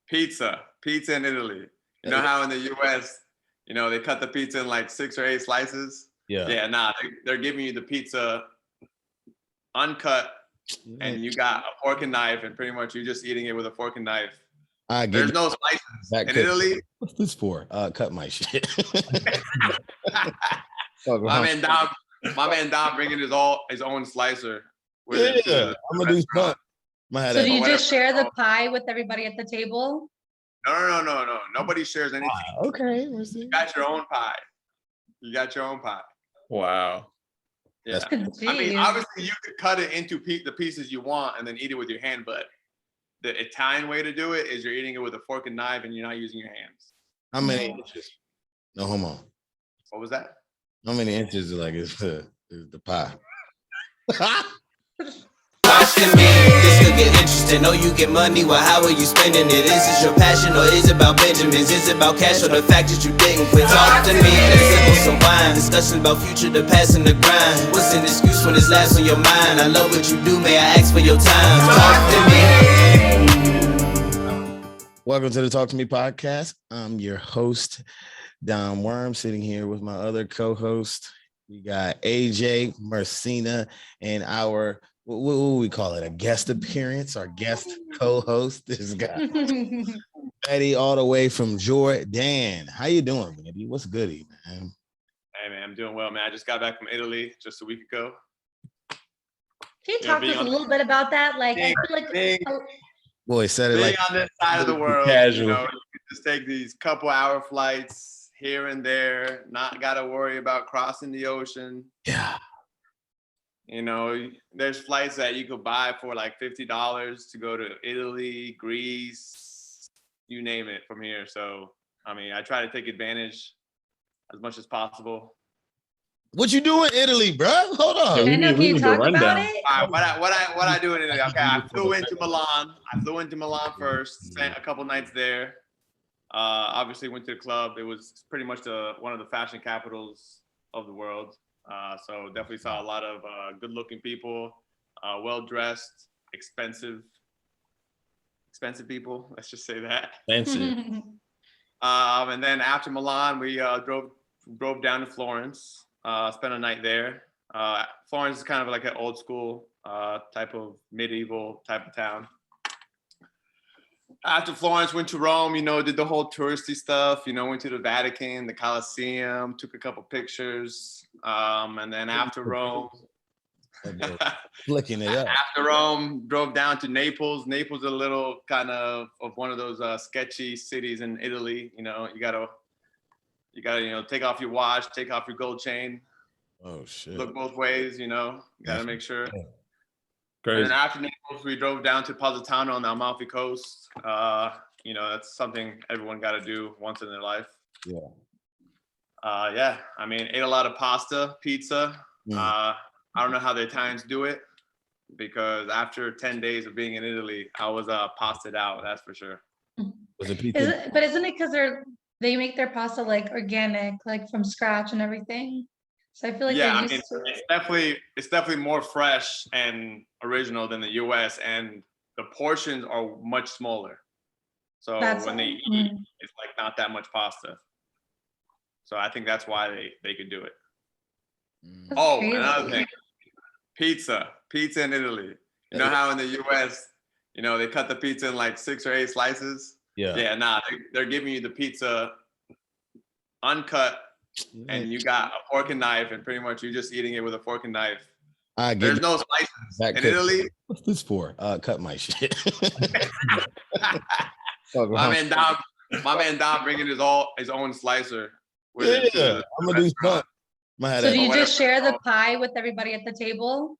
Pizza in Italy. You know how in the U.S., they cut the pizza in like 6 or 8 slices? Yeah, nah, they're giving you the pizza uncut, and you got a fork and knife, and pretty much you're just eating it with a fork and knife. There's no slices in Italy. What's this for? Cut my shit. My man Dom bringing his own slicer. I'm gonna do something. So do you just share the pie with everybody at the table? No. Nobody shares anything. Okay. You got your own pie. Wow. Yeah. I mean, obviously you could cut it into the pieces you want and then eat it with your hand, but the Italian way to do it is you're eating it with a fork and knife and you're not using your hands. How many inches? No homo. What was that? How many inches is the pie? Watching me, this could get interesting. Know you get money, well, how are you spending it? Is this your passion or is it about Benjamins? Is it about cash or the fact that you didn't quit? Talk to me, let's sip on some wine. Discussion about future, the past and the grind. What's an excuse when it's last on your mind? I love what you do, may I ask for your time? Talk to me. Welcome to the Talk to Me podcast. I'm your host, Don Worm, sitting here with my other co-host. We got AJ, Marcina, and our, what would we call it? A guest appearance, our guest co-host, this guy, Betty, all the way from Jordan. How you doing, baby? What's goody, man? Hey, man, I'm doing well, man. I just got back from Italy just a week ago. Can you talk to us a little bit about that? Like, I feel like... Boy, said it being like on this side of the world, casual. you can just take these couple hour flights here and there, not got to worry about crossing the ocean. Yeah. There's flights that you could buy for like $50 to go to Italy, Greece, you name it from here. So, I mean, I try to take advantage as much as possible. What you do in Italy, bro? Hold on. Can you talk about it? All right, what I do in Italy? Okay, I flew into Milan first, spent a couple nights there. Obviously went to the club. It was pretty much one of the fashion capitals of the world. So definitely saw a lot of good-looking people, well-dressed, expensive people. Let's just say that. Fancy. And then after Milan, we drove down to Florence. Spent a night there. Florence is kind of like an old school type of medieval type of town. After Florence, went to Rome, did the whole touristy stuff, went to the Vatican, the Colosseum, took a couple pictures. And then after Rome, flicking it up. After Rome, drove down to Naples. Naples is a little kind of one of those sketchy cities in Italy. You gotta, take off your watch, take off your gold chain. Oh shit! Look both ways, Gotta make sure. Crazy. And then after Naples, we drove down to Positano on the Amalfi Coast. That's something everyone got to do once in their life. Yeah. I mean, ate a lot of pasta, pizza. I don't know how the Italians do it because after 10 days of being in Italy, I was pastaed out. That's for sure. Was it pizza? But isn't it because they make their pasta like organic, like from scratch and everything? So I feel like it's definitely more fresh and original than the U.S. and the portions are much smaller. So when they eat, it's like not that much pasta. So I think that's why they could do it. That's crazy. Another thing, pizza in Italy. You know how in the U.S., they cut the pizza in like 6 or 8 slices? Yeah, nah, they're giving you the pizza uncut, and you got a fork and knife, and pretty much you're just eating it with a fork and knife. There's no slices in Italy. What's this for? Cut my shit. My man Dom bringing his own slicer. I'm gonna do something. So do you just share the pie with everybody at the table?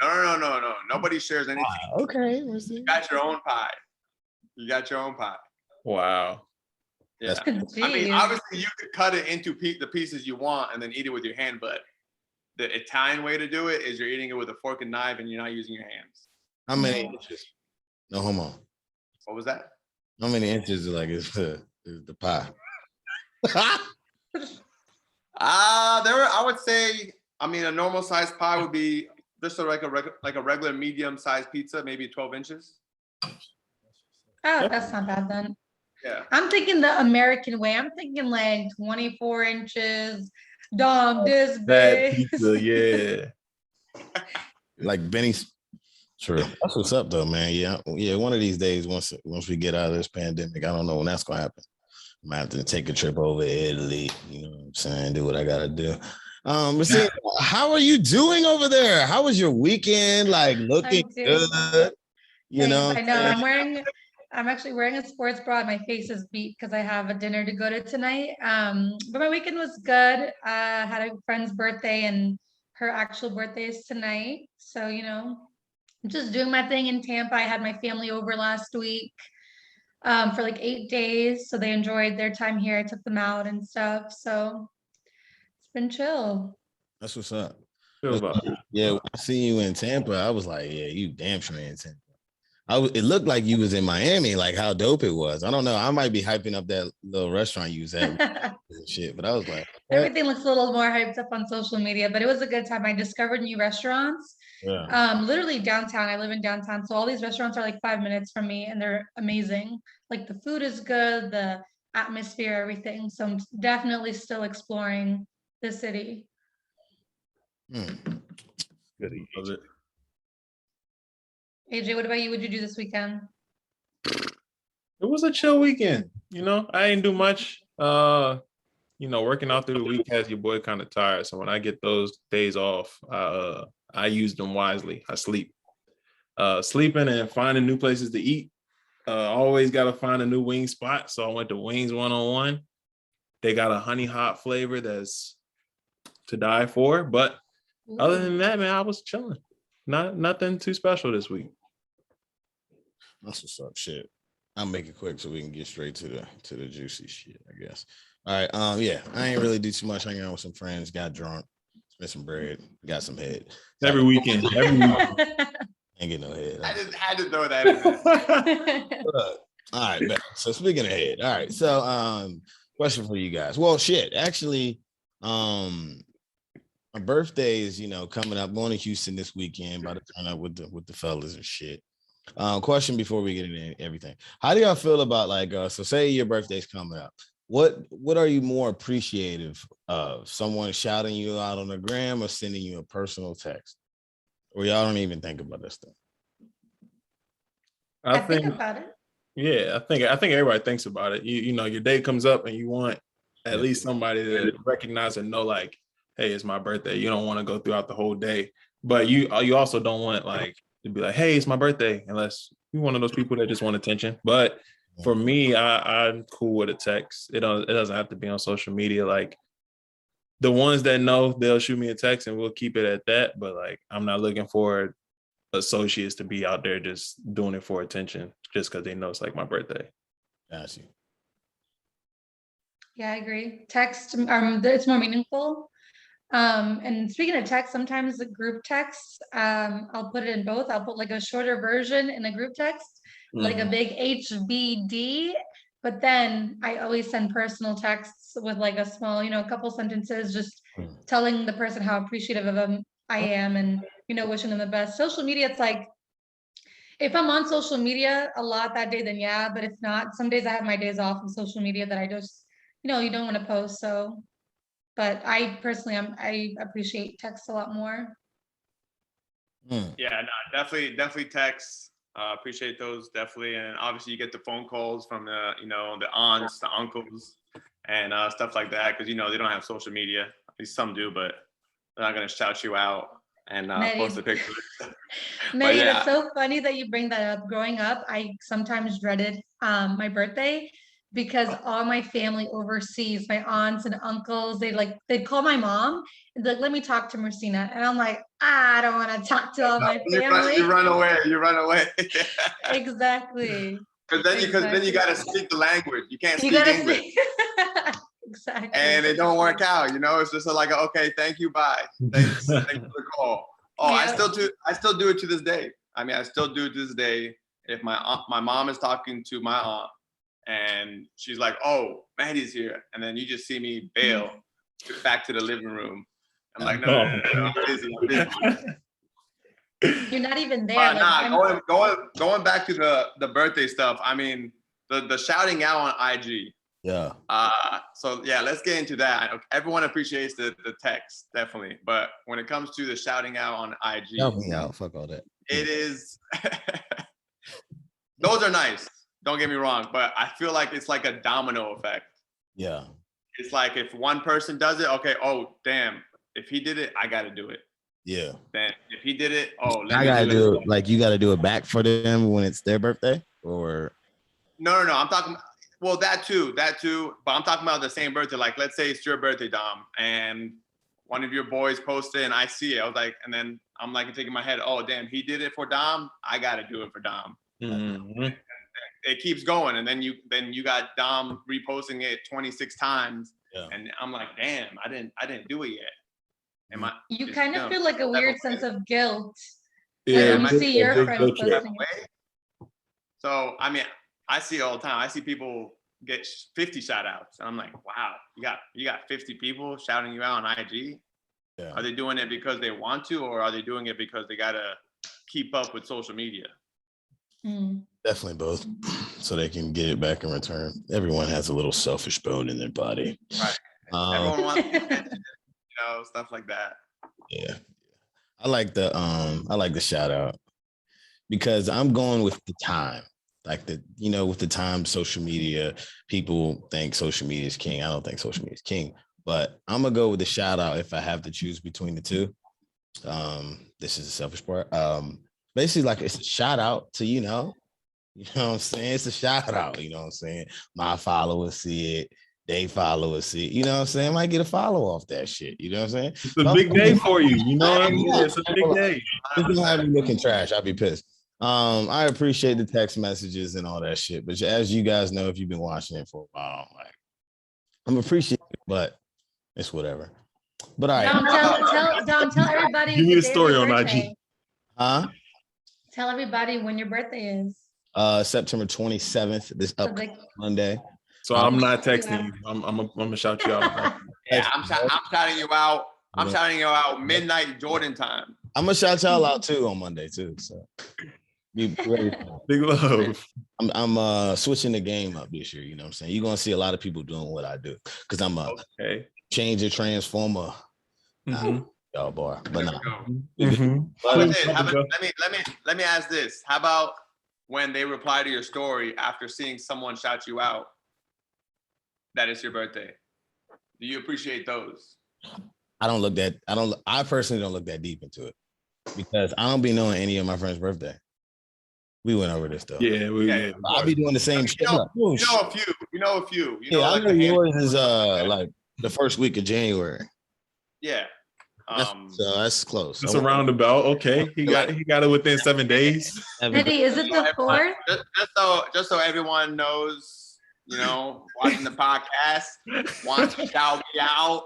No. Nobody shares anything. Okay. You got your own pie. Wow. Yeah. I mean, obviously you could cut it into the pieces you want and then eat it with your hand, but the Italian way to do it is you're eating it with a fork and knife and you're not using your hands. How many inches? No homo. What was that? How many inches is the pie? I would say, I mean, a normal sized pie would be just like a regular medium sized pizza, maybe 12 inches. Oh, that's not bad then. Yeah. I'm thinking the American way. I'm thinking like 24 inches, dog this That big. pizza, yeah. Like Benny's. True. That's what's up though, man. Yeah. Yeah. One of these days, once we get out of this pandemic, I don't know when that's gonna happen. I might have to take a trip over to Italy, you know what I'm saying? Do what I gotta do. Racina, how are you doing over there? How was your weekend? Like looking good? You know, I know. I'm actually wearing a sports bra. My face is beat because I have a dinner to go to tonight. But my weekend was good. Had a friend's birthday and her actual birthday is tonight. So, I'm just doing my thing in Tampa. I had my family over last week for like 8 days. So they enjoyed their time here. I took them out and stuff. So it's been chill. that's what's up. Feel about it. Yeah, when I see you in Tampa, I was like, yeah, you damn sure in Tampa. It looked like you was in Miami, like how dope it was. I don't know. I might be hyping up that little restaurant you was at and shit, but I was like, everything looks a little more hyped up on social media, but it was a good time. I discovered new restaurants. yeah. Literally downtown. I live in downtown, so all these restaurants are like 5 minutes from me, and they're amazing. Like the food is good, the atmosphere, everything. So I'm definitely still exploring the city. Good. Love it. AJ, what about you? What'd you do this weekend? It was a chill weekend. I didn't do much. Working out through the week has your boy kind of tired. So when I get those days off, I use them wisely. I sleep. Sleeping and finding new places to eat. Always got to find a new wing spot. So I went to Wings 101. They got a honey hot flavor that's to die for. But other than that, man, I was chilling. Nothing too special this week. That's what's up. Shit. I'll make it quick so we can get straight to the juicy shit, I guess. All right. Yeah, I ain't really do too much. Hanging out with some friends, got drunk, spent some bread, got some head. Every weekend. Ain't get no head. I just had to throw that in there. All right, bet. So speaking of head, all right. So question for you guys. Well, shit, actually, my birthday is coming up. Going to Houston this weekend. About to turn up with the fellas and shit. Question before we get into everything. How do y'all feel about so say your birthday's coming up. What are you more appreciative of? Someone shouting you out on the gram or sending you a personal text? Or y'all don't even think about this stuff? I think about it. Yeah, I think everybody thinks about it. Your day comes up and you want at least somebody to recognize and know, like, hey, it's my birthday. You don't want to go throughout the whole day, but you also don't want to be like, hey, it's my birthday, unless you're one of those people that just want attention. But for me, I'm cool with a text. It doesn't have to be on social media. Like the ones that know, they'll shoot me a text and we'll keep it at that. But I'm not looking for associates to be out there just doing it for attention just because they know it's my birthday. Got you. Yeah, I agree. Text, it's more meaningful. And speaking of text, sometimes the group text, I'll put it in both. I'll put a shorter version in a group text, like a big HBD, but then I always send personal texts with a small, a couple sentences, just telling the person how appreciative of them I am and, wishing them the best. Social media, it's if I'm on social media a lot that day, then yeah, but if not, some days I have my days off of social media that I just, you don't want to post. So, but I personally, I appreciate text a lot more. Yeah, no, definitely text. Appreciate those, definitely. And obviously you get the phone calls from the aunts, the uncles, and stuff like that, because they don't have social media. At least some do, but they're not gonna shout you out and post a picture. Nate, it's so funny that you bring that up. Growing up, I sometimes dreaded my birthday because all my family overseas, my aunts and uncles, they'd call my mom and let me talk to Marcina. And I'm like, I don't want to talk to all my family. You run away. Exactly. Because then you gotta speak the language. You can't speak English. Exactly. And it don't work out, it's just okay, thank you, bye. Thanks for the call. Oh, yeah. I still do it to this day. I mean, I still do it to this day. If my mom is talking to my aunt and she's like, oh, Maddie's here, and then you just see me bail back to the living room. I'm like, no, I'm busy. You're not even there. Going back to the birthday stuff. I mean, the shouting out on IG. Yeah. So yeah, let's get into that. Everyone appreciates the text, definitely. But when it comes to the shouting out on IG, Help me out. Fuck all that. it is those are nice. Don't get me wrong, but I feel like it's like a domino effect. Yeah. It's like if one person does it, okay, oh damn, if he did it, I gotta do it. Yeah. Then if he did it, oh, I gotta do it. Like you gotta do it back for them when it's their birthday, or no. I'm talking. Well, that too. But I'm talking about the same birthday. Like, let's say it's your birthday, Dom, and one of your boys posted, and I see it. I was like, and then I'm like thinking in my head, oh damn, he did it for Dom. I gotta do it for Dom. Mm-hmm. It keeps going, and then you got Dom reposting it 26 times, and I'm like, damn, I didn't do it yet. You kind of feel like a weird sense of guilt. Yeah, when you see your friends posting it. So I mean, I see it all the time. I see people get 50 shout outs, and I'm like, wow, you got 50 people shouting you out on IG. Yeah. Are they doing it because they want to, or are they doing it because they gotta keep up with social media? Definitely both, so they can get it back in return. Everyone has a little selfish bone in their body. Right. Everyone wants attention, stuff like that. Yeah. I like the shout out because I'm going with the time. Like with the time, social media, people think social media is king. I don't think social media is king, but I'm gonna go with the shout out if I have to choose between the two. This is the selfish part. Basically, like it's a shout out to you know what I'm saying? It's a shout out, you know what I'm saying? My followers see it, they followers see it, you know what I'm saying? I might get a follow off that shit, you know what I'm saying? It's a big day for you, you know what I mean? It's a big day. It's gonna have me looking trash. I'll be pissed. I appreciate the text messages and all that shit, but as you guys know, if you've been watching it for a while, like I'm appreciative, but it's whatever. But all right. Dom, tell everybody. Give me the story on IG. Huh? Tell everybody when your birthday is. September 27th, this upcoming Monday. So I'm not texting you. I'm gonna shout you out. Yeah, I'm shouting you out. I'm shouting you out midnight Jordan time. I'm gonna shout y'all out too on Monday too. So be ready. Big love. I'm switching the game up this year. You know what I'm saying? You're gonna see a lot of people doing what I do because I'm a change a transformer. Y'all boy, but no. Let me ask this. How about when they reply to your story after seeing someone shout you out that it's your birthday? Do you appreciate those? I personally don't look that deep into it because I don't be knowing any of my friends' birthday. We went over this though. Yeah, I'll be doing the same shit. You know a few. I know yours is like the first week of January. Yeah. So that's close. It's a roundabout. Okay, he got it within 7 days. Eddie, is it the 4th? Just so everyone knows, watching the podcast, wants to shout me out.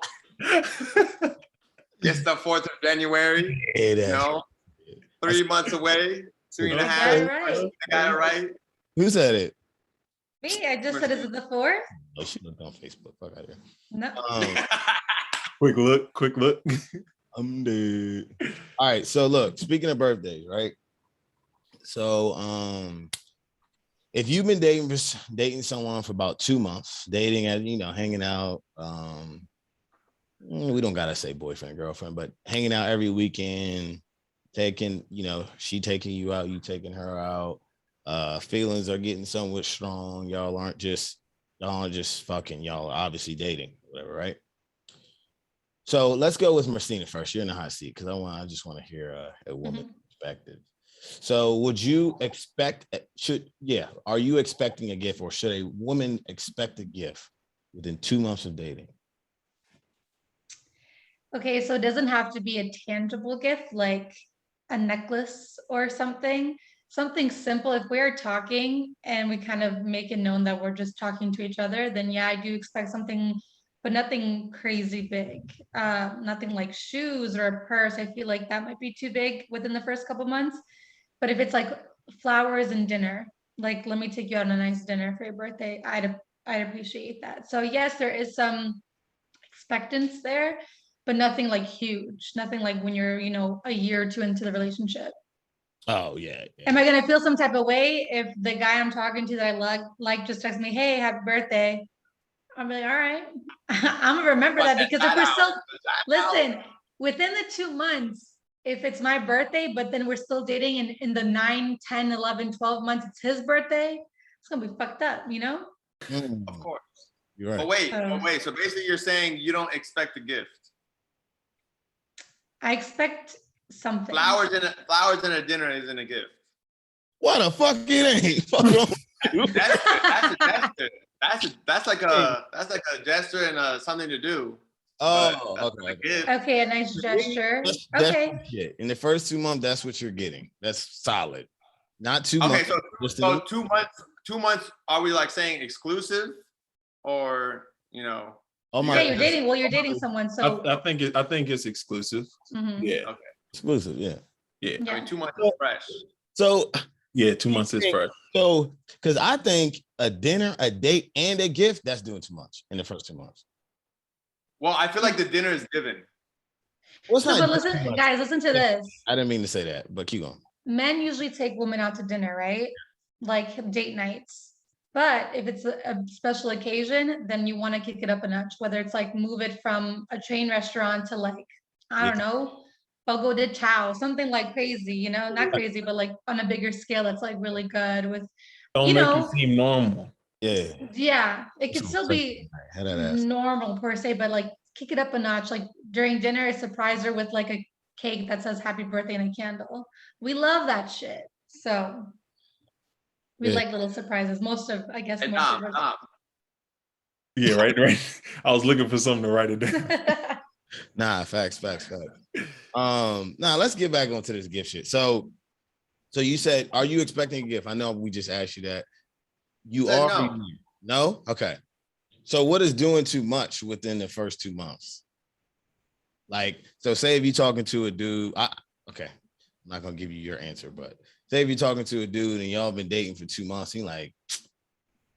It's the 4th of January. 3 months away, 3.5. I got it right. Who said it? Me. I just said, is it the 4th? Oh, she looked on Facebook. Fuck out of here. No. Quick look. I'm dead. All right. So look, speaking of birthdays, right? So if you've been dating someone for about 2 months, dating and hanging out, we don't gotta say boyfriend, girlfriend, but hanging out every weekend, taking, she taking you out, you taking her out, feelings are getting somewhat strong. Y'all aren't just fucking, y'all are obviously dating, whatever, right? So let's go with Marcina first. You're in the hot seat because I just want to hear a woman's perspective. So would you are you expecting a gift, or should a woman expect a gift within 2 months of dating? Okay, so it doesn't have to be a tangible gift like a necklace or something simple. If we're talking and we kind of make it known that we're just talking to each other, then yeah, I do expect something, but nothing crazy big. Nothing like shoes or a purse. I feel like that might be too big within the first couple months. But if it's like flowers and dinner, like let me take you out on a nice dinner for your birthday, I'd appreciate that. So yes, there is some expectance there, but nothing like huge. Nothing like when you're, a year or two into the relationship. Oh yeah. Am I gonna feel some type of way if the guy I'm talking to that I like just texts me, "Hey, happy birthday"? I'm like, all right, I'm gonna remember that because if we're still listen within the 2 months, if it's my birthday, but then we're still dating and in the 9, 10, 11, 12 months, it's his birthday, it's gonna be fucked up, you know? Of course. You're right. But wait. So basically, you're saying you don't expect a gift. I expect something. Flowers in a dinner isn't a gift. What the fuck it ain't? Fuck on. That's a gesture. That's like a gesture and something to do. Oh, okay. Okay, a nice gesture. That's Okay. shit. In the first 2 months, that's what you're getting. That's solid. Not 2 months. Okay, so 2 months. 2 months. Are we like saying exclusive, or you know? Oh my. Yeah, you're dating. Well, you're dating someone, so I think it's exclusive. Yeah. Okay. Exclusive. Yeah. Yeah. I mean, 2 months is fresh. So Yeah, 2 months is fresh. So, because I think a dinner, a date, and a gift, that's doing too much in the first 2 months. Well, I feel like the dinner is given. Well, so but listen, guys, listen to this. I didn't mean to say that, but keep going. Men usually take women out to dinner, right? Like date nights. But if it's a special occasion, then you want to kick it up a notch, whether it's like move it from a chain restaurant to like, I don't know, Fogo de Chao, something like crazy, you know, not crazy, but like on a bigger scale that's like really good with, Don't make it seem normal. Yeah, it could still be normal per se, but like kick it up a notch. Like during dinner, surprise her with like a cake that says happy birthday and a candle. We love that shit. So we like little surprises. Most of us. Yeah, right. I was looking for something to write it down. Nah, facts. Let's get back onto this gift shit. So you said, are you expecting a gift? I know we just asked you that. You are no? Okay. So what is doing too much within the first 2 months? Like, so say if you're talking to a dude, okay, I'm not gonna give you your answer, but say if you're talking to a dude and y'all been dating for 2 months, he's like,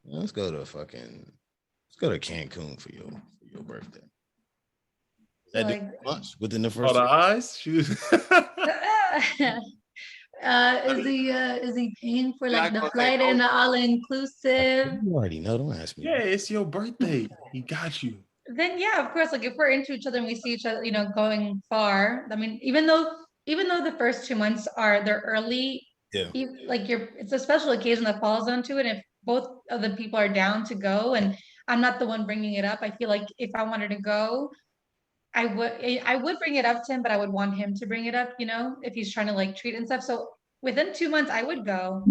let's go to Cancun for your birthday. That like, too much within the first. Oh, the eyes? Is he paying for like the flight and the all inclusive? You already know. Don't ask me. Yeah, it's your birthday. He got you. Then yeah, of course. Like if we're into each other and we see each other, you know, going far. I mean, even though the first 2 months they're early. Yeah. It's a special occasion that falls onto it. If both of the people are down to go, and I'm not the one bringing it up, I feel like if I wanted to go, I would bring it up to him, but I would want him to bring it up, you know, if he's trying to like treat and stuff. So within 2 months, I would go.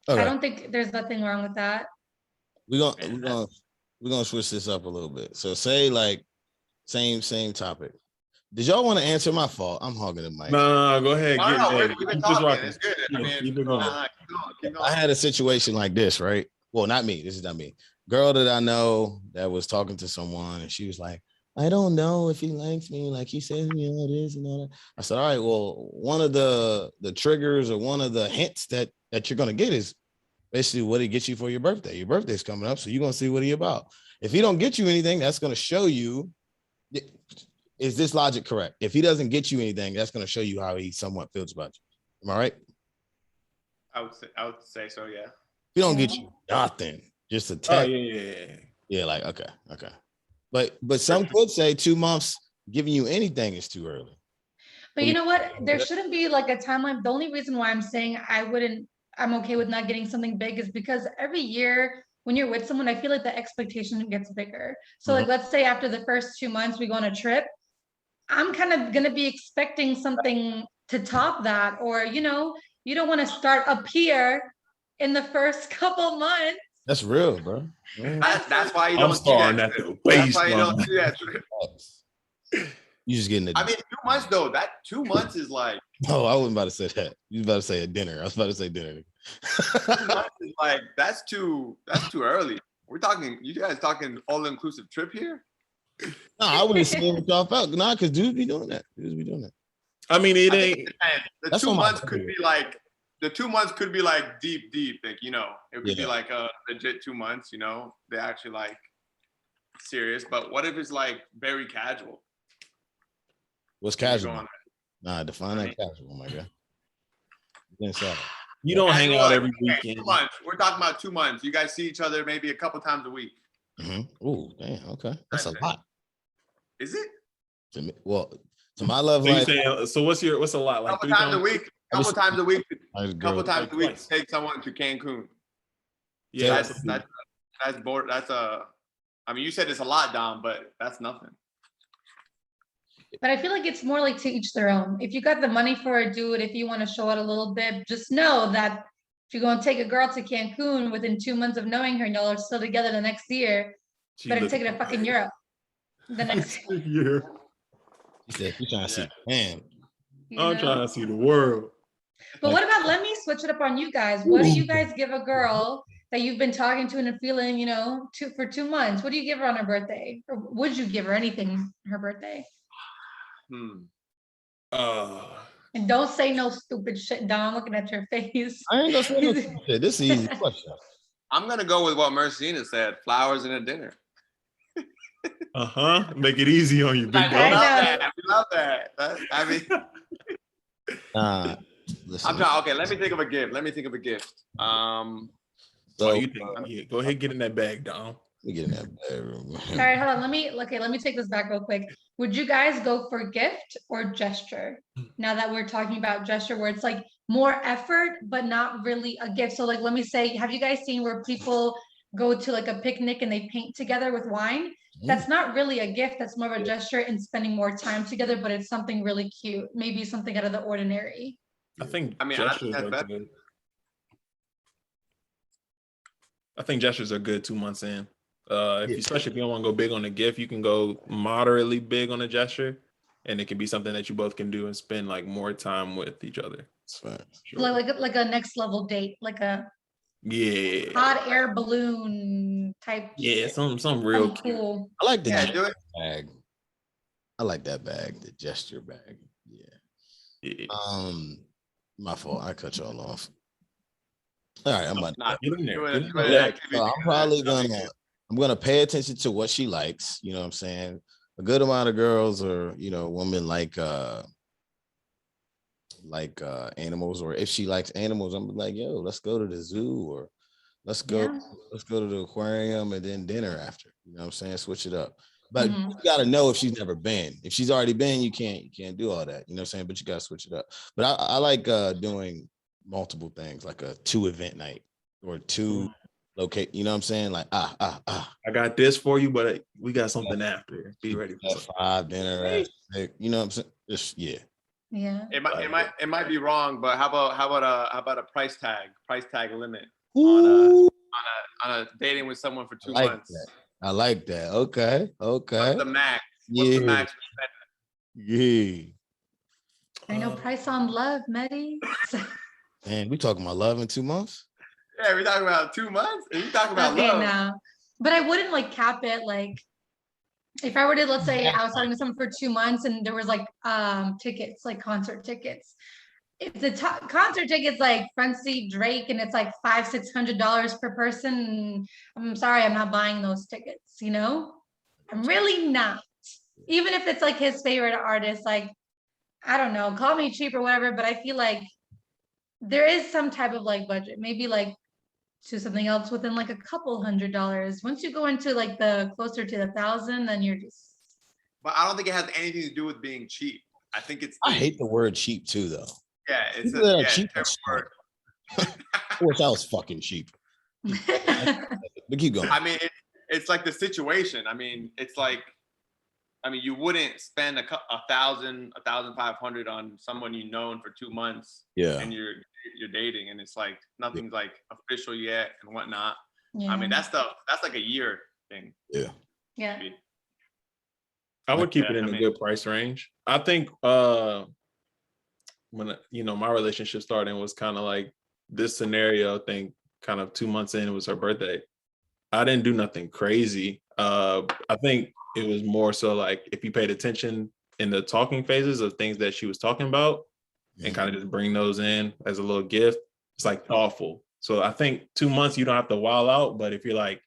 Okay. I don't think there's nothing wrong with that. We're gonna switch this up a little bit. So say like same topic. Did y'all want to answer? My fault. I'm hogging the mic. No, go ahead. We've been talking. It's good. Keep going. I had a situation like this, right? Well, not me. This is not me. Girl that I know that was talking to someone, and she was like, I don't know if he likes me. Like he says me all this and all that. I said, all right, well, one of the triggers or one of the hints that you're gonna get is basically what he gets you for your birthday. Your birthday's coming up, so you're gonna see what he about. If he don't get you anything, that's gonna show you. Is this logic correct? If he doesn't get you anything, that's gonna show you how he somewhat feels about you. Am I right? I would say so. Yeah. If he don't get you nothing, just a text. Oh, yeah. Like okay. But some could say 2 months giving you anything is too early. But you know what? There shouldn't be like a timeline. The only reason why I'm saying I'm okay with not getting something big is because every year when you're with someone, I feel like the expectation gets bigger. So like, let's say after the first 2 months, we go on a trip, I'm kind of going to be expecting something to top that, or, you know, you don't want to start up here in the first couple months. That's real, bro. That's why you don't see that. That's why you don't see that. You just getting it. I mean, 2 months though. That 2 months is like. Oh, I wasn't about to say that. You was about to say a dinner. I was about to say dinner. 2 months is like that's too early. We're talking. You guys talking all inclusive trip here? No, I wouldn't say what y'all felt. Nah, because dudes be doing that. I mean, it ain't. The 2 months could be like. The 2 months could be like deep, like, you know, it could be like a legit 2 months, you know, they actually like serious. But what if it's like very casual? What's casual? Nah, define that casual, my guy. inside. You don't hang out every weekend. 2 months. We're talking about 2 months. You guys see each other maybe a couple times a week. Oh, damn. Okay, that's a lot. Is it? To me, well, to my love So you life. saying? So what's a lot? Like Couple times a week. Couple times a week. Couple times a week. Twice. Take someone to Cancun. Yeah, that's bored. That's a. I mean, you said it's a lot, Dom, but that's nothing. But I feel like it's more like to each their own. If you got the money for it, do it. If you want to show it a little bit, just know that if you're going to take a girl to Cancun within 2 months of knowing her and y'all are still together the next year, better take her to fucking Europe the next year. She said she's trying to see. Man, I'm trying to see the world. But what about, let me switch it up on you guys. What do you guys give a girl that you've been talking to and feeling, for 2 months? What do you give her on her birthday? Or would you give her anything on her birthday? And don't say no stupid shit, Don. I'm looking at your face. I ain't gonna say no stupid shit. This is easy question. I'm gonna go with what Mercina said: flowers and a dinner. Make it easy on you, big dog. I love that. I mean, listen. I'm trying. Okay, let me think of a gift. So you think? Go ahead, get in that bag, Dom. We get in that bedroom. All right, hold on. Let me take this back real quick. Would you guys go for gift or gesture? Now that we're talking about gesture, where it's like more effort, but not really a gift. So like, let me say, have you guys seen where people go to like a picnic and they paint together with wine? That's not really a gift. That's more of a gesture and spending more time together, but it's something really cute. Maybe something out of the ordinary. I think gestures are good. I think gestures are good 2 months in. Especially if you don't want to go big on the gift, you can go moderately big on a gesture, and it can be something that you both can do and spend like more time with each other. That's fine. Sure. Like a next level date, like a hot air balloon type. Yeah, some real cool. I like the gesture bag. I like that bag, the gesture bag. Yeah. My fault. I cut y'all off. All right, I'm probably gonna pay attention to what she likes. You know what I'm saying? A good amount of girls or women like animals, or if she likes animals, I'm like, yo, let's go to the zoo, or let's go to the aquarium and then dinner after. You know what I'm saying? Switch it up. But you gotta know if she's never been. If she's already been, you can't do all that. You know what I'm saying? But you gotta switch it up. But I like doing multiple things, like a 2 event night or 2 locate. You know what I'm saying? Like I got this for you, but we got something after. Be ready for 5 dinner at 6. You know what I'm saying? Just Yeah. It might be wrong, but how about a price tag limit on a dating with someone for 2 months? I like that. Okay. What's the max? What's the max? Yeah. I know price on love, Medi. Man, we talking about love in 2 months? Yeah, we're talking about 2 months. And you talking about love? No. But I wouldn't like cap it. Like, if I were to, let's say I was talking to someone for 2 months and there was like tickets, like concert tickets. If the concert tickets like front seat Drake and it's like $500-$600 per person, I'm sorry, I'm not buying those tickets. I'm really not. Even if it's like his favorite artist, like, I don't know, call me cheap or whatever, but I feel like there is some type of like budget, maybe like to something else within like a couple $100s. Once you go into like the closer to 1,000, then you're just. But I don't think it has anything to do with being cheap. I think I hate the word cheap too, though. Yeah, it's cheap word. I wish I was fucking cheap. But keep going. I mean, it's like the situation. I mean, it's like, you wouldn't spend $1,000, $1,500 on someone you've known for 2 months. Yeah. And you're dating, and it's like nothing's like official yet and whatnot. Yeah. I mean, that's like a year thing. Yeah. Yeah. I would keep it in a good price range. I think when my relationship started was kind of like this scenario. I think kind of 2 months in, it was her birthday. I didn't do nothing crazy. I think it was more so like if you paid attention in the talking phases of things that she was talking about and kind of just bring those in as a little gift, it's like thoughtful. So I think 2 months, you don't have to wild out, but if you're like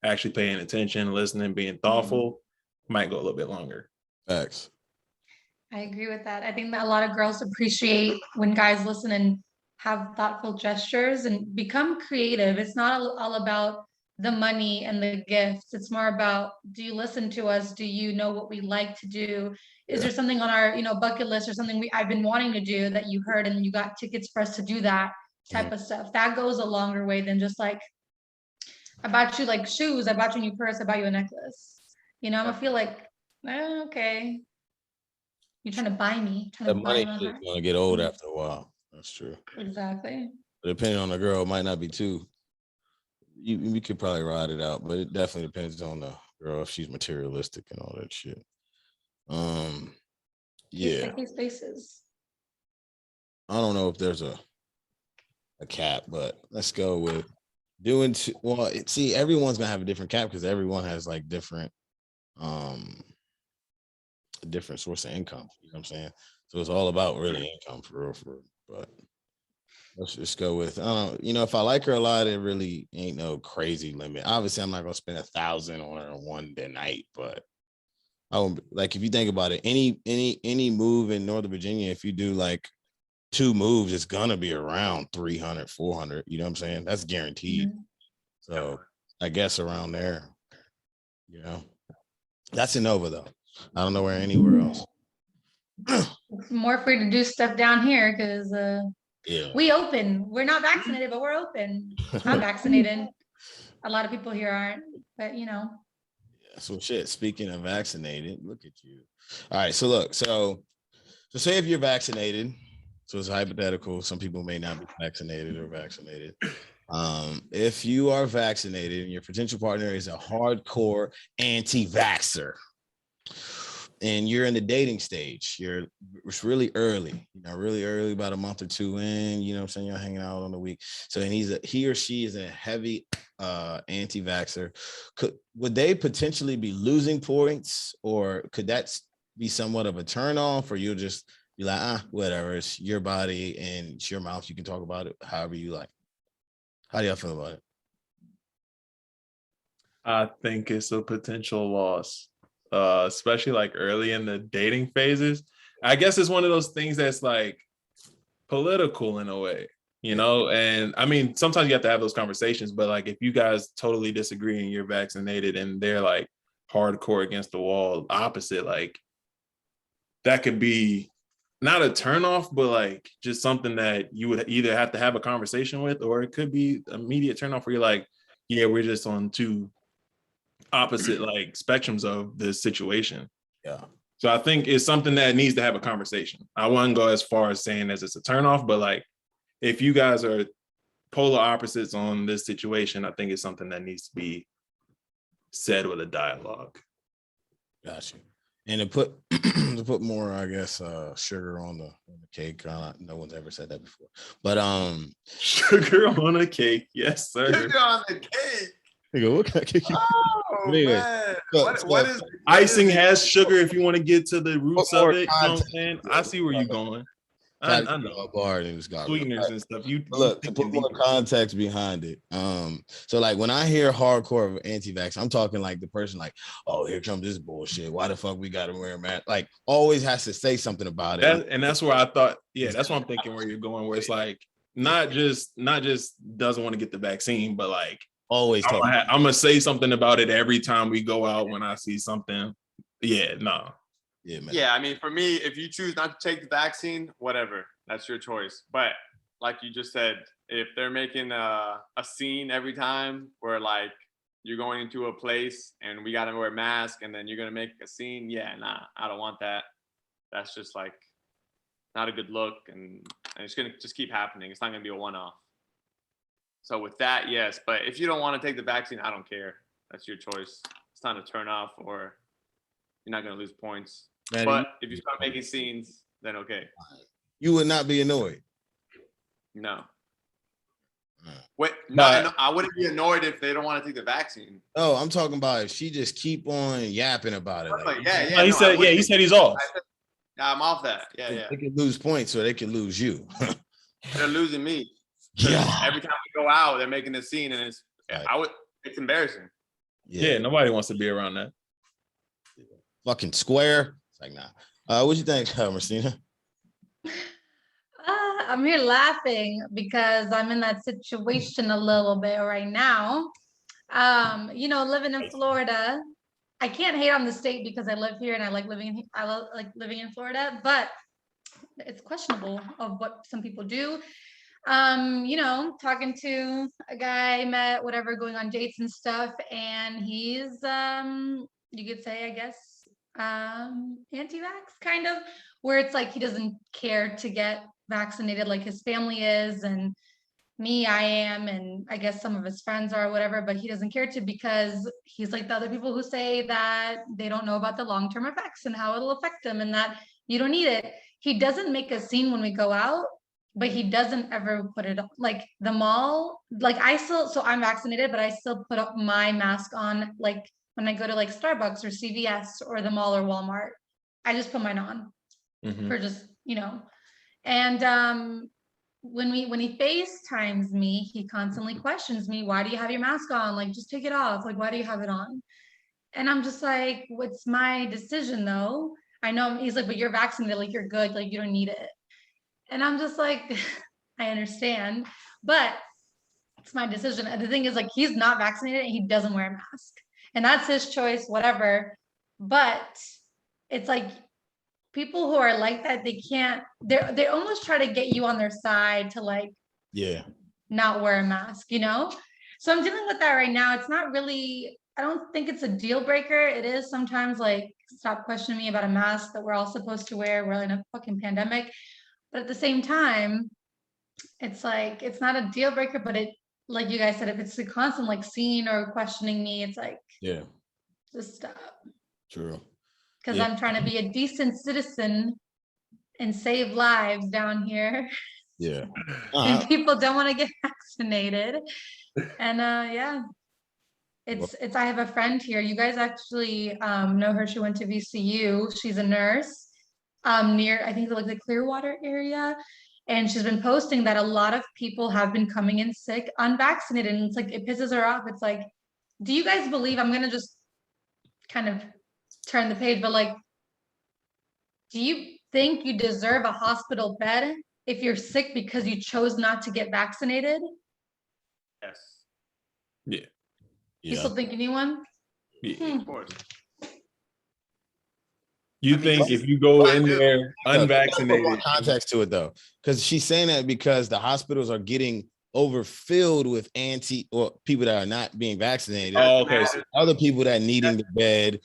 actually paying attention, listening, being thoughtful, might go a little bit longer. Facts. I agree with that. I think that a lot of girls appreciate when guys listen and have thoughtful gestures and become creative. It's not all about the money and the gifts. It's more about, do you listen to us? Do you know what we like to do? Is there something on our, bucket list or something I've been wanting to do that you heard and you got tickets for us to do that type of stuff? That goes a longer way than just like, I bought you like shoes, I bought you a new purse, I bought you a necklace. I'm gonna feel like, okay. You're trying to buy me, The money is gonna get old after a while. That's true. Exactly. But depending on the girl, it might not be too. You could probably ride it out, but it definitely depends on the girl if she's materialistic and all that shit. Yeah. Case spaces. I don't know if there's a cap, but let's go with doing. See, everyone's gonna have a different cap because everyone has like different source of income. You know what I'm saying? So it's all about really income for real. But let's just go with, if I like her a lot, it really ain't no crazy limit. Obviously, I'm not gonna spend $1,000 on her one day night, but I would, like, if you think about it, any move in Northern Virginia, if you do like 2 moves, it's gonna be around 300, 400. You know what I'm saying? That's guaranteed. So I guess around there, that's Innova though. I don't know where anywhere else. It's more free to do stuff down here because we open. We're not vaccinated, but we're open. I'm vaccinated. A lot of people here aren't, but Yeah, so shit. Speaking of vaccinated, look at you. All right. So look, so say if you're vaccinated, so it's hypothetical. Some people may not be vaccinated or vaccinated. If you are vaccinated and your potential partner is a hardcore anti-vaxxer, and you're in the dating stage, it's really early, really early, about a month or 2 in, you know what I'm saying? You're hanging out on the week. So, and he or she is a heavy anti-vaxxer. Would they potentially be losing points, or could that be somewhat of a turn off, or you'll just be like, whatever, it's your body and it's your mouth. You can talk about it however you like. How do y'all feel about it? I think it's a potential loss, especially like early in the dating phases. I guess it's one of those things that's like political in a way, and I mean, sometimes you have to have those conversations, but like if you guys totally disagree and you're vaccinated and they're like hardcore against the wall opposite, like that could be not a turnoff, but like just something that you would either have to have a conversation with, or it could be immediate turnoff where you're like, yeah, we're just on 2 opposite like spectrums of this situation. Yeah. So I think it's something that needs to have a conversation. I wouldn't go as far as saying as it's a turnoff, but like if you guys are polar opposites on this situation, I think it's something that needs to be said with a dialogue. Gotcha. And to put more, I guess, sugar on the cake. No one's ever said that before. But sugar on a cake, yes, sir. Sugar on the cake. What kind of cake? Anyway, man. What is icing has sugar if you want to get to the roots of it. You know what I'm saying? I see where you're going. I know sweeteners and stuff. Look, to put more context behind it. So like when I hear hardcore of anti-vax, I'm talking like the person like, oh, here comes this bullshit. Why the fuck we gotta wear a mask? Like always has to say something about it. And that's where I thought, that's what I'm thinking where you're going, where it's like not just doesn't want to get the vaccine, but like always I'm gonna say something about it every time we go out when I see something. Yeah, no. Yeah, man. Yeah, I mean, for me, if you choose not to take the vaccine, whatever, that's your choice. But like you just said, if they're making a scene every time where like you're going into a place and we got to wear a mask and then you're going to make a scene, nah, I don't want that. That's just like not a good look, and it's going to just keep happening. It's not going to be a one-off. So with that, yes. But if you don't want to take the vaccine, I don't care. That's your choice. It's not a turn off, or you're not going to lose points. Man, but if you start making scenes, then okay. You would not be annoyed. No. Wait, no, I wouldn't be annoyed if they don't want to take the vaccine. Oh, I'm talking about if she just keep on yapping about it. Like, he said he's off. I'm off that. Yeah. They could lose points, or they could lose you. They're losing me. Yeah. Every time we go out, they're making a scene, and it's embarrassing. Yeah, nobody wants to be around that. Fucking square. It's like, nah. What you think, Marcina? I'm here laughing because I'm in that situation a little bit right now. Living in Florida, I can't hate on the state because I live here and I like like living in Florida, but it's questionable of what some people do. Talking to a guy, met, whatever, going on dates and stuff, and he's you could say, I guess, anti-vax kind of, where it's like he doesn't care to get vaccinated like his family is, and me, I am, and I guess some of his friends are, whatever, but he doesn't care to because he's like the other people who say that they don't know about the long-term effects and how it'll affect them and that you don't need it. He doesn't make a scene when we go out, but he doesn't ever put it on. Like the mall, like so I'm vaccinated, but I still put up my mask on, like when I go to like Starbucks or CVS or the mall or Walmart. I just put mine on for just, and when he FaceTimes me, he constantly questions me, why do you have your mask on? Like, just take it off. Like, why do you have it on? And I'm just like, what's my decision though? I know he's like, but you're vaccinated, like you're good, like you don't need it. And I'm just like, I understand, but it's my decision. And the thing is, like, he's not vaccinated and he doesn't wear a mask. And that's his choice, whatever. But it's like people who are like that, they almost try to get you on their side to like not wear a mask, So I'm dealing with that right now. It's not really, I don't think it's a deal breaker. It is sometimes like, stop questioning me about a mask that we're all supposed to wear. We're in a fucking pandemic. But at the same time, it's like, it's not a deal breaker, but it, like you guys said, if it's a constant like scene or questioning me, it's like, just stop. True. Because I'm trying to be a decent citizen and save lives down here. Yeah. And people don't want to get vaccinated. And it's I have a friend here. You guys actually know her. She went to VCU. She's a nurse near, I think, like the Clearwater area. And she's been posting that a lot of people have been coming in sick, unvaccinated. And it's like, it pisses her off. It's like, do you guys believe, I'm going to just kind of turn the page, but like, do you think you deserve a hospital bed if you're sick because you chose not to get vaccinated? Yes. Yeah. You still think anyone? Yeah. Of course. You think if you go in there unvaccinated, more context to it though, because she's saying that because the hospitals are getting overfilled with people that are not being vaccinated. Oh, okay. So other people that needing the bed,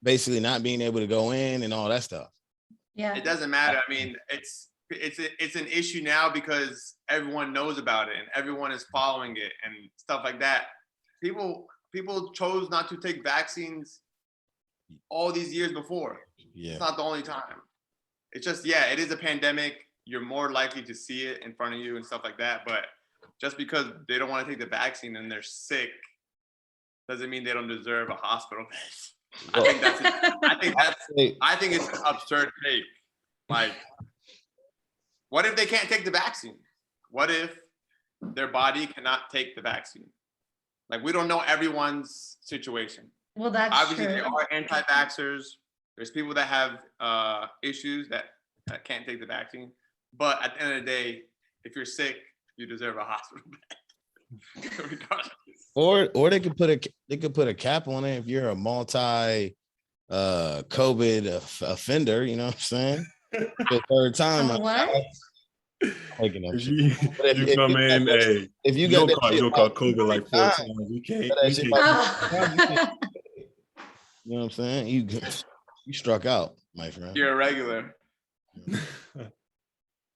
basically not being able to go in and all that stuff. Yeah. It doesn't matter. I mean, it's an issue now because everyone knows about it and everyone is following it and stuff like that. People chose not to take vaccines all these years before. Yeah. It's not the only time. It's just, it is a pandemic. You're more likely to see it in front of you and stuff like that. But just because they don't want to take the vaccine and they're sick doesn't mean they don't deserve a hospital bed. I think it's an absurd take. Like, what if they can't take the vaccine? What if their body cannot take the vaccine? Like, we don't know everyone's situation. Well, that's obviously true. There are anti-vaxxers. There's people that have issues that can't take the vaccine. But at the end of the day, if you're sick, you deserve a hospital bed. Regardless. Or they could put a cap on it if you're a multi COVID offender, you know what I'm saying? The third time. What? If you got you'll call COVID like 4 times. You can't. You know what I'm saying? You struck out, my friend. You're a regular.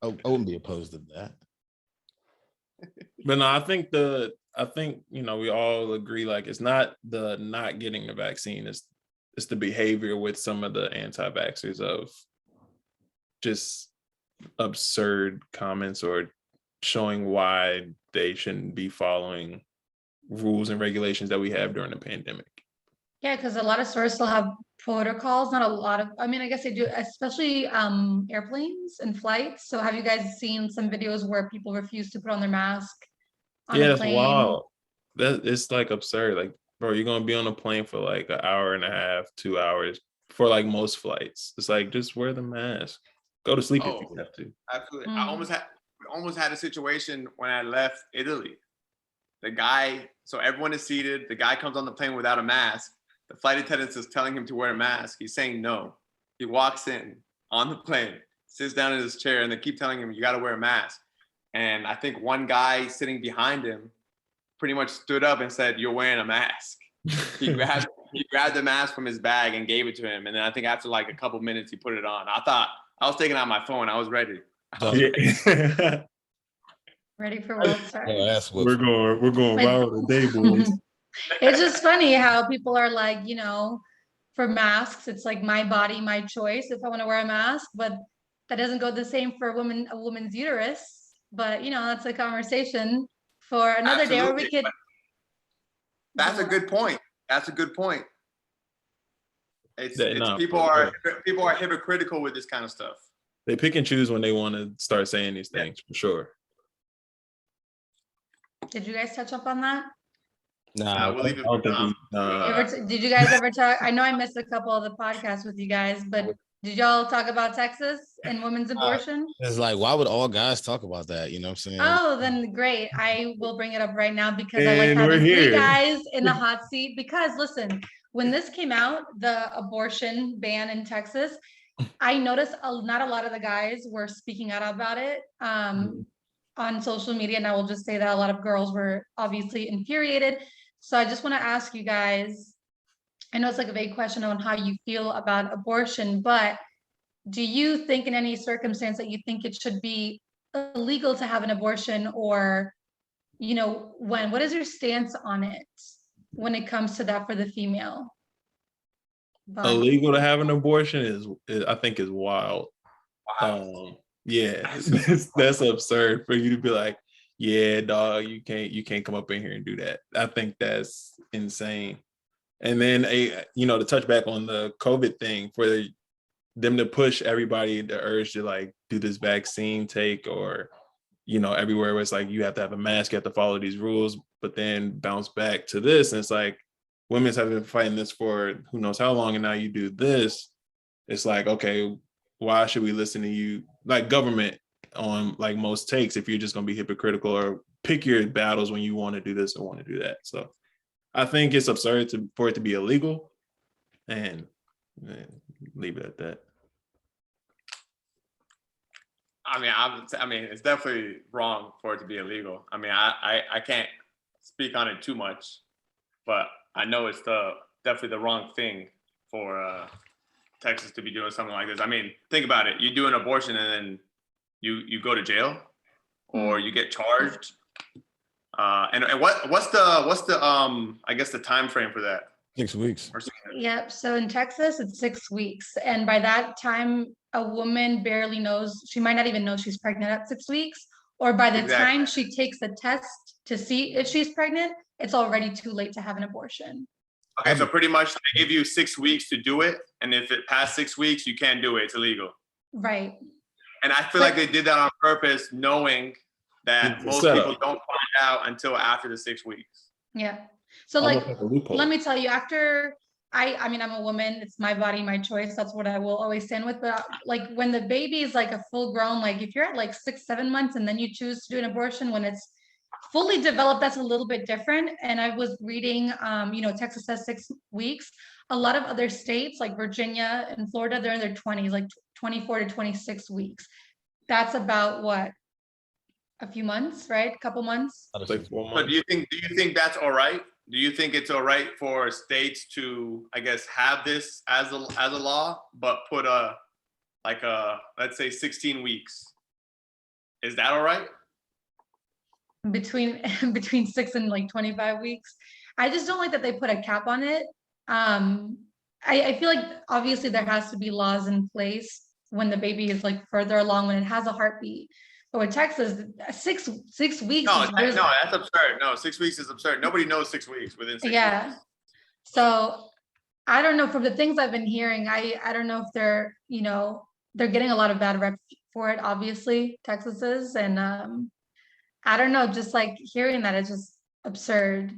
I wouldn't be opposed to that. But no, I think we all agree, like, it's not the not getting the vaccine, it's the behavior with some of the anti-vaxxers of just absurd comments or showing why they shouldn't be following rules and regulations that we have during the pandemic. Yeah, because a lot of stores still have protocols. Not a lot of, I mean, I guess they do, especially airplanes and flights. So have you guys seen some videos where people refuse to put on their mask on a plane? That's wild. It's like absurd. Like, bro, you're gonna be on a plane for like an hour and a half, 2 hours for like most flights. It's like, just wear the mask. Go to sleep if Oh, you have to. absolutely. I almost had a situation when I left Italy. The guy, so everyone is seated. The guy comes on the plane without a mask. The flight attendant is telling him to wear a mask. He's saying no. He walks in on the plane, sits down in his chair, and they keep telling him, you got to wear a mask. And I think one guy sitting behind him pretty much stood up and said, you're wearing a mask. He grabbed the mask from his bag and gave it to him. And then I think after like a couple minutes, he put it on. I was taking out my phone. I was ready. Ready for World Stars. We're going viral today, boys. It's just funny how people are like, for masks, it's like my body, my choice if I want to wear a mask, but that doesn't go the same for a woman's uterus. But that's a conversation for another day, or we could. That's a good point. People are hypocritical with this kind of stuff. They pick and choose when they want to start saying these things, for sure. Did you guys touch up on that? Nah, did you guys ever talk? I know I missed a couple of the podcasts with you guys, but did y'all talk about Texas and women's abortion? It's like, why would all guys talk about that? You know what I'm saying? Oh, then great. I will bring it up right now because I like having three guys in the hot seat. Because listen, when this came out, the abortion ban in Texas, I noticed not a lot of the guys were speaking out about it on social media. And I will just say that a lot of girls were obviously infuriated. So I just want to ask you guys, I know it's like a vague question on how you feel about abortion, but do you think in any circumstance that you think it should be illegal to have an abortion, or, what is your stance on it when it comes to that for the female? Illegal to have an abortion I think is wild. Yeah, that's absurd for you to be like, yeah, dog, you can't come up in here and do that. I think that's insane. And then to touch back on the COVID thing, for them to push everybody the urge to like do this vaccine take, or everywhere where it's like you have to have a mask, you have to follow these rules, but then bounce back to this, and it's like women's have been fighting this for who knows how long, and now you do this. It's like, okay, why should we listen to you, like government, on like most takes, if you're just going to be hypocritical or pick your battles when you want to do this or want to do that? So I think it's absurd for it to be illegal, and leave it at that. I mean, it's definitely wrong for it to be illegal. I mean, I can't speak on it too much, but I know it's definitely the wrong thing for Texas to be doing something like this. I mean, think about it. You do an abortion and then you go to jail, or you get charged. And what's the I guess the time frame for that? 6 weeks. Yep. So in Texas, it's 6 weeks. And by that time, a woman barely knows, she might not even know she's pregnant at 6 weeks. Or by the time she takes the test to see if she's pregnant, it's already too late to have an abortion. Okay, so pretty much they give you 6 weeks to do it. And if it past 6 weeks, you can't do it. It's illegal. Right. And I feel like they did that on purpose, knowing that most people don't find out until after the 6 weeks. Yeah. So like, let me tell you, after I mean, I'm a woman, it's my body, my choice. That's what I will always stand with. But like when the baby is like a full grown, like if you're at like 6-7 months and then you choose to do an abortion when it's fully developed, that's a little bit different. And I was reading, Texas has 6 weeks. A lot of other states like Virginia and Florida, they're in their 20s, like 24 to 26 weeks. That's about what? A few months, right? A couple months. Like 4 months. So do you think that's all right? Do you think it's all right for states to, I guess, have this as a law, but put let's say 16 weeks? Is that all right? Between 6 and like 25 weeks. I just don't like that they put a cap on it. I feel like obviously there has to be laws in place when the baby is like further along, when it has a heartbeat. But with Texas, 6 weeks. No, that's absurd. No, 6 weeks is absurd. Nobody knows 6 weeks within 6 weeks. So I don't know, from the things I've been hearing, I don't know if they're getting a lot of bad rep for it, obviously, Texas is. And I don't know, just like hearing that, it's just absurd.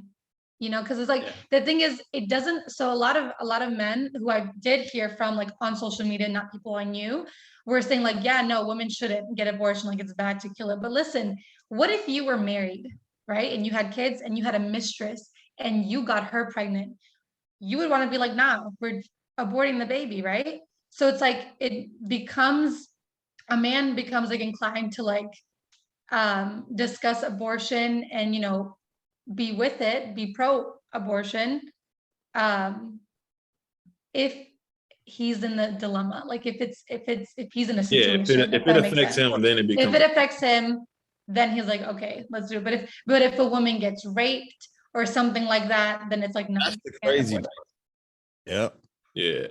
you know, because it's like, the thing is, it doesn't, so a lot of men who I did hear from, like on social media, not people I knew, were saying like, yeah, no, women shouldn't get abortion, like it's bad to kill it. But listen, what if you were married, right? And you had kids and you had a mistress and you got her pregnant? You would want to be like, nah, we're aborting the baby, right? So it's like, a man becomes like inclined to like discuss abortion and, you know, be with it, be pro-abortion, if he's in the dilemma, like if he's in a situation, if it affects him, then it becomes. If it affects him, then he's like, okay, let's do it. But if a woman gets raped or something like that, then it's like, no, that's the crazy. Yep. Yeah.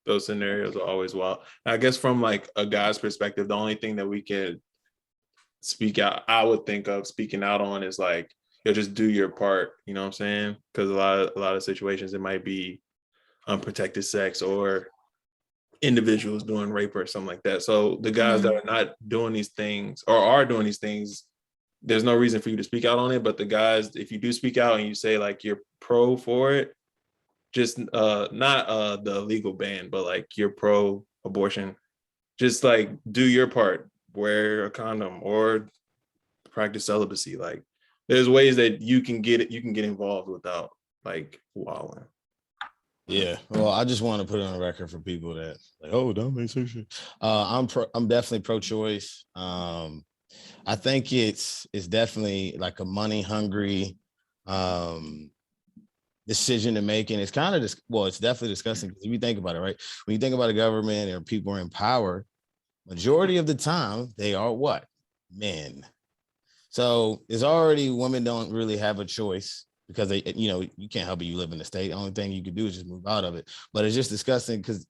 Those scenarios are always wild. I guess from like a guy's perspective, the only thing that we can speak out, I would think of speaking out on, is like, you'll just do your part. You know what I'm saying? Because a lot of situations, it might be unprotected sex or individuals doing rape or something like that. So the guys that are not doing these things or are doing these things, there's no reason for you to speak out on it. But the guys, if you do speak out and you say like you're pro for it, just not the legal ban, but like you're pro abortion, just like do your part, wear a condom or practice celibacy. Like there's ways that you can get involved without like wilding. Yeah, well, I just want to put it on the record for people that like, oh, don't make such shit. I'm definitely pro-choice. I think it's definitely like a money hungry decision to make, and it's kind of it's definitely disgusting because if you think about it, right? When you think about a government or people who are in power, majority of the time they are what? Men. So it's already, women don't really have a choice because they, you know, you can't help it, you live in the state. The only thing you can do is just move out of it. But it's just disgusting because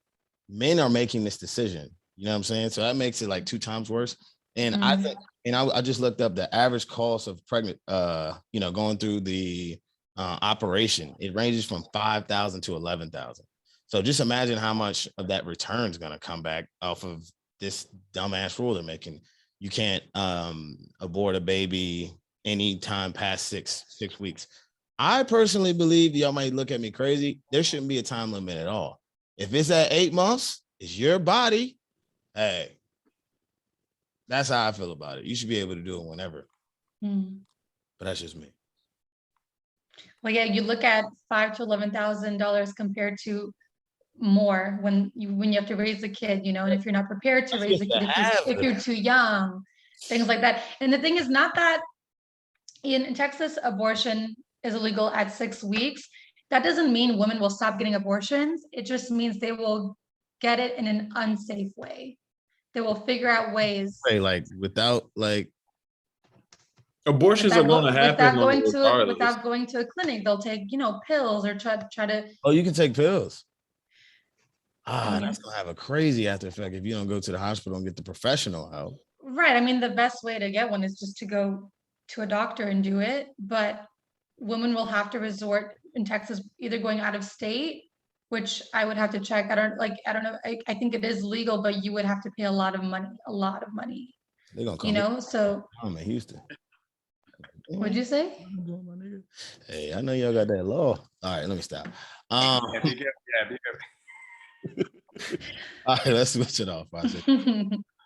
men are making this decision. You know what I'm saying? So that makes it like 2 times worse. And I think, and I just looked up the average cost of pregnant, you know, going through the operation. It ranges from $5,000 to $11,000. So just imagine how much of that return is going to come back off of this dumbass rule they're making. You can't abort a baby anytime past six weeks. I personally believe, y'all might look at me crazy, there shouldn't be a time limit at all. If it's at 8 months, it's your body. Hey, that's how I feel about it. You should be able to do it whenever. But that's just me. Well, yeah, you look at $5,000 to $11,000 compared to more when you have to raise a kid, you know, and if you're not prepared to raise a kid, if you're too young, things like that. And the thing is not that in Texas, abortion is illegal at 6 weeks. That doesn't mean women will stop getting abortions. It just means they will get it in an unsafe way. They will figure out ways. Right, like without like abortions are going to happen without going to a clinic. They'll take, you know, pills or try to. Oh, you can take pills. That's gonna have a crazy after effect if you don't go to the hospital and get the professional help. Right. I mean, the best way to get one is just to go to a doctor and do it. But women will have to resort in Texas, either going out of state, which I would have to check. I don't know. I think it is legal, but you would have to pay a lot of money. They're gonna come, you know, so I'm in Houston. What'd you say? Hey, I know y'all got that law. All right, let me stop. All right, let's switch it off. All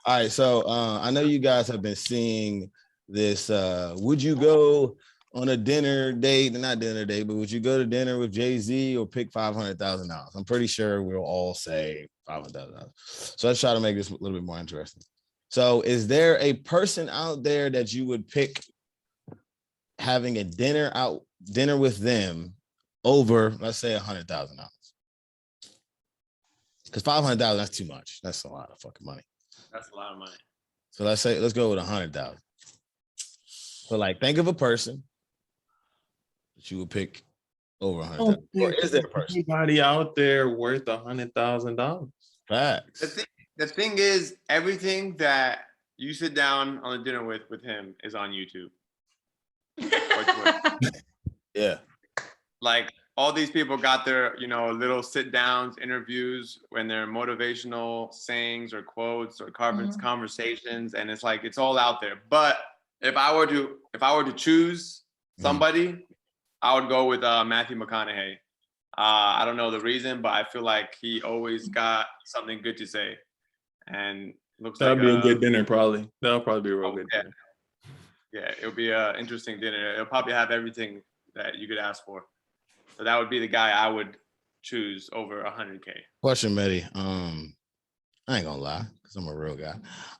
right, so I know you guys have been seeing this. Would you go on a dinner date? Not dinner date, but would you go to dinner with Jay-Z or pick $500,000? I'm pretty sure we'll all say $500,000. So let's try to make this a little bit more interesting. So is there a person out there that you would pick having a dinner with them over, let's say, $100,000? Because $500,000, that's too much. That's a lot of fucking money. That's a lot of money. So let's go with $100,000. So like, think of a person that you would pick over $100,000. Or is there a person? Anybody out there worth $100,000? Facts. The thing is, everything that you sit down on a dinner with him is on YouTube. Yeah. Like all these people got their, you know, little sit downs, interviews when they're motivational sayings or quotes or conversations. And it's like, it's all out there. But if I were to choose somebody, I would go with Matthew McConaughey. I don't know the reason, but I feel like he always got something good to say, and looks That'll like be a good dinner, probably. That'll probably be a real good dinner. Yeah, it'll be an interesting dinner. It'll probably have everything that you could ask for. So that would be the guy I would choose over 100K. Question, Mehdi. I ain't gonna lie, because I'm a real guy.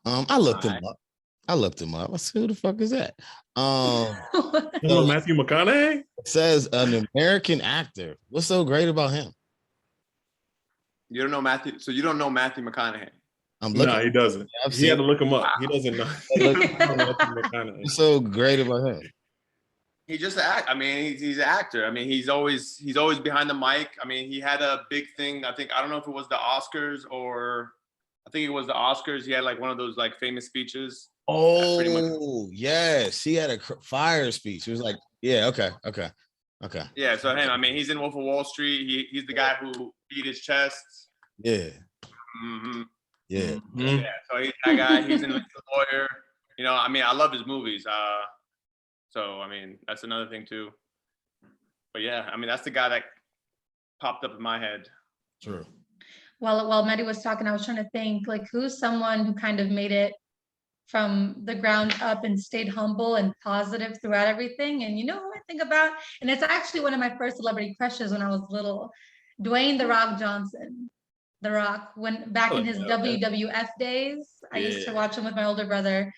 I looked him up. I said, who the fuck is that? You know Matthew McConaughey? It says an American actor. What's so great about him? You don't know Matthew, so you don't know Matthew McConaughey. I'm looking. No, he doesn't. He had to look him up. He doesn't know. What's so great about him? He just act. I mean, he's an actor. I mean, he's always behind the mic. I mean, he had a big thing. I don't know if it was the Oscars or I think it was the Oscars. He had like one of those like famous speeches. Oh, yes. He had a fire speech. He was like, yeah, okay. Yeah, so him. I mean, he's in Wolf of Wall Street. He's the guy who beat his chest. Yeah. Mm-hmm. Yeah. Mm-hmm. Yeah. So he's that guy. He's in The Lawyer. You know, I mean, I love his movies. So I mean, that's another thing too. But yeah, I mean, that's the guy that popped up in my head. True. While Mehdi was talking, I was trying to think like who's someone who kind of made it from the ground up and stayed humble and positive throughout everything. And you know who I think about? And it's actually one of my first celebrity crushes when I was little, Dwayne "The Rock" Johnson. The Rock, when back in his WWF days, I used to watch him with my older brother.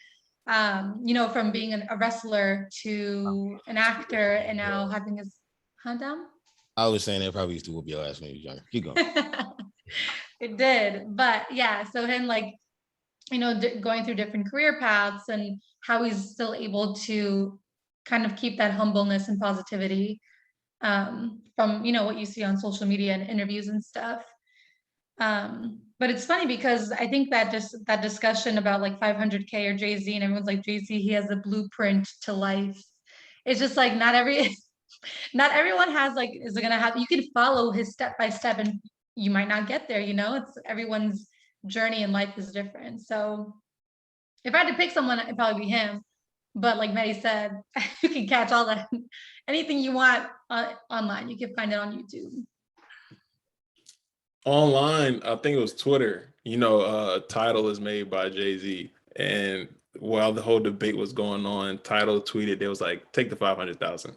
You know, from being a wrestler to an actor and now having his hunt down. I was saying that probably used to whoop your ass when you was younger. Keep going. It did, but yeah, so him like, you know, going through different career paths and how he's still able to kind of keep that humbleness and positivity from, you know, what you see on social media and interviews and stuff. But it's funny because I think that just that discussion about like 500K or Jay-Z and everyone's like, Jay-Z, he has a blueprint to life. It's just like not everyone has like, is it gonna have, you can follow his step by step and you might not get there, you know, it's everyone's journey in life is different. So if I had to pick someone, it'd probably be him. But like Mehdi said, you can catch all that, anything you want online, you can find it on YouTube. Online, I think it was Twitter. You know, Tidal is made by Jay-Z, and while the whole debate was going on, Tidal tweeted, it was like, take the 500,000.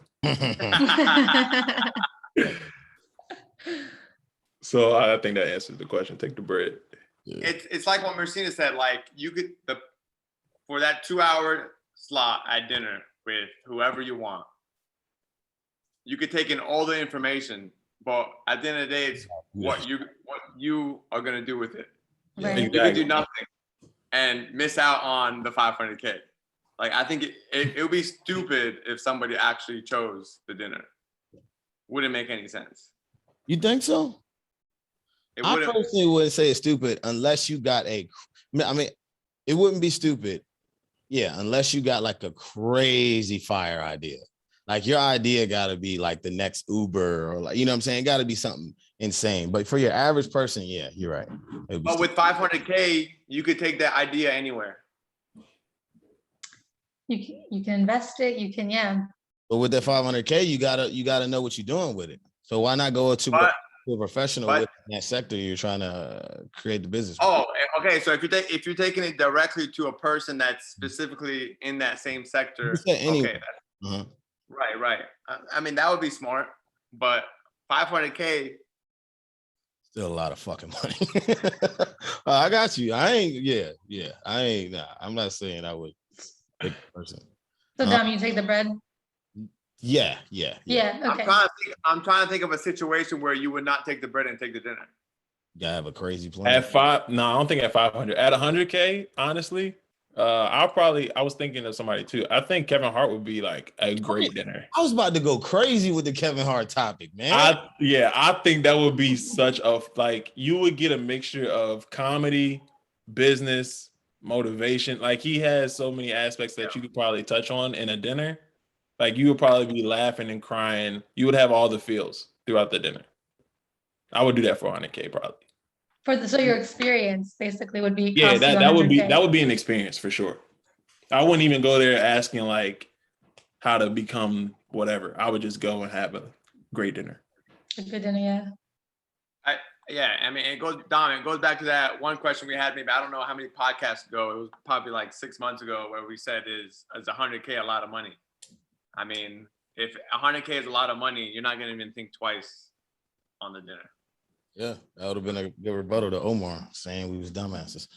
So I think that answers the question. Take the bread. It's like what Mercina said. Like you could for that 2-hour slot at dinner with whoever you want, you could take in all the information. But at the end of the day, it's what you are gonna do with it. Right. You could do nothing and miss out on the 500K. Like I think it would be stupid if somebody actually chose the dinner. Wouldn't make any sense. You think so? I personally wouldn't say it's stupid unless you got I mean, it wouldn't be stupid. Yeah, unless you got like a crazy fire idea. Like your idea got to be like the next Uber or like, you know what I'm saying? It got to be something insane. But for your average person, yeah, you're right. But with 500K, you could take that idea anywhere. You can invest it. You can, yeah. But with that 500K, you gotta know what you're doing with it. So why not go to a professional in that sector you're trying to create the business? Oh, okay. So if you're taking it directly to a person that's specifically in that same sector, okay. Right. I mean, that would be smart, but 500K. Still a lot of fucking money. I got you. I'm not saying I would take the person. So Dom, you take the bread? Yeah. Okay. I'm trying to think of a situation where you would not take the bread and take the dinner. You gotta have a crazy plan. I don't think at 500. At 100K, honestly, I was thinking of somebody too. I think Kevin Hart would be like a great dinner. I was about to go crazy with the Kevin Hart topic, man. I think that would be such a, like, you would get a mixture of comedy, business, motivation. Like he has so many aspects that you could probably touch on in a dinner. Like you would probably be laughing and crying. You would have all the feels throughout the dinner. I would do that for 100K probably. So your experience basically would be that would be an experience for sure. I wouldn't even go there asking like how to become whatever. I would just go and have a great dinner. A good dinner, yeah. I mean, it goes back to that one question we had, maybe, I don't know how many podcasts ago, it was probably like 6 months ago, where we said, is 100K a lot of money? I mean, if 100K is a lot of money, you're not going to even think twice on the dinner. Yeah, that would have been a good rebuttal to Omar saying we was dumbasses.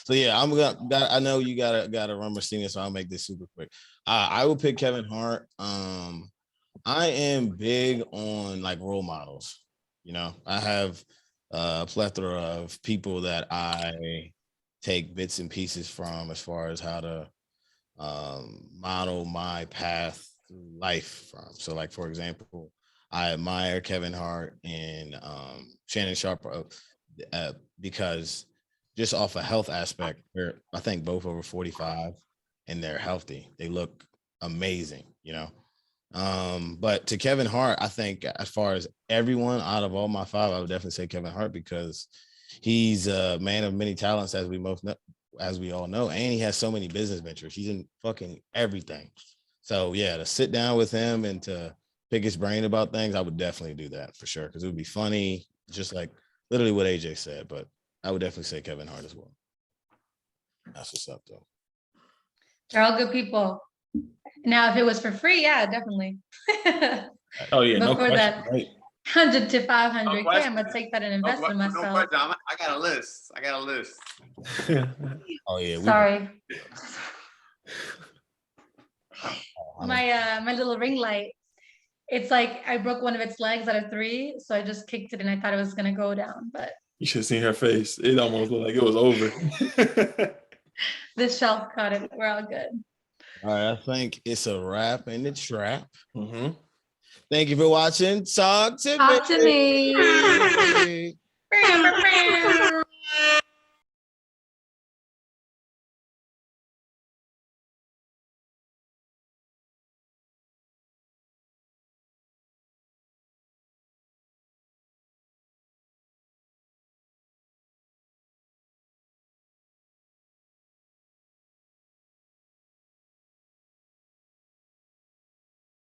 So yeah, I know you gotta run Messina, so I'll make this super quick. I will pick Kevin Hart. I am big on like role models. You know, I have a plethora of people that I take bits and pieces from as far as how to model my path through life from. So like, for example, I admire Kevin Hart and Shannon Sharp because just off a health aspect, I think both over 45 and they're healthy. They look amazing, you know. But to Kevin Hart, I think as far as everyone out of all my five, I would definitely say Kevin Hart because he's a man of many talents, as we all know, and he has so many business ventures. He's in fucking everything. So yeah, to sit down with him and to pick his brain about things, I would definitely do that for sure because it would be funny, just like literally what AJ said. But I would definitely say Kevin Hart as well. That's what's up, though. They're all good people. Now, if it was for free, yeah, definitely. Oh yeah, no Before question. that, Right? 100 to 500K, question. I'm gonna take that and invest in No myself. question. I got a list. Oh yeah. Sorry. My little ring light. It's like I broke one of its legs out of 3, so I just kicked it and I thought it was gonna go down, but You should have seen her face. It almost looked like it was over. this shelf caught it. We're all good. All right, I think it's a wrap in the trap. Mm-hmm. Thank you for watching. Talk to Talk to me. me.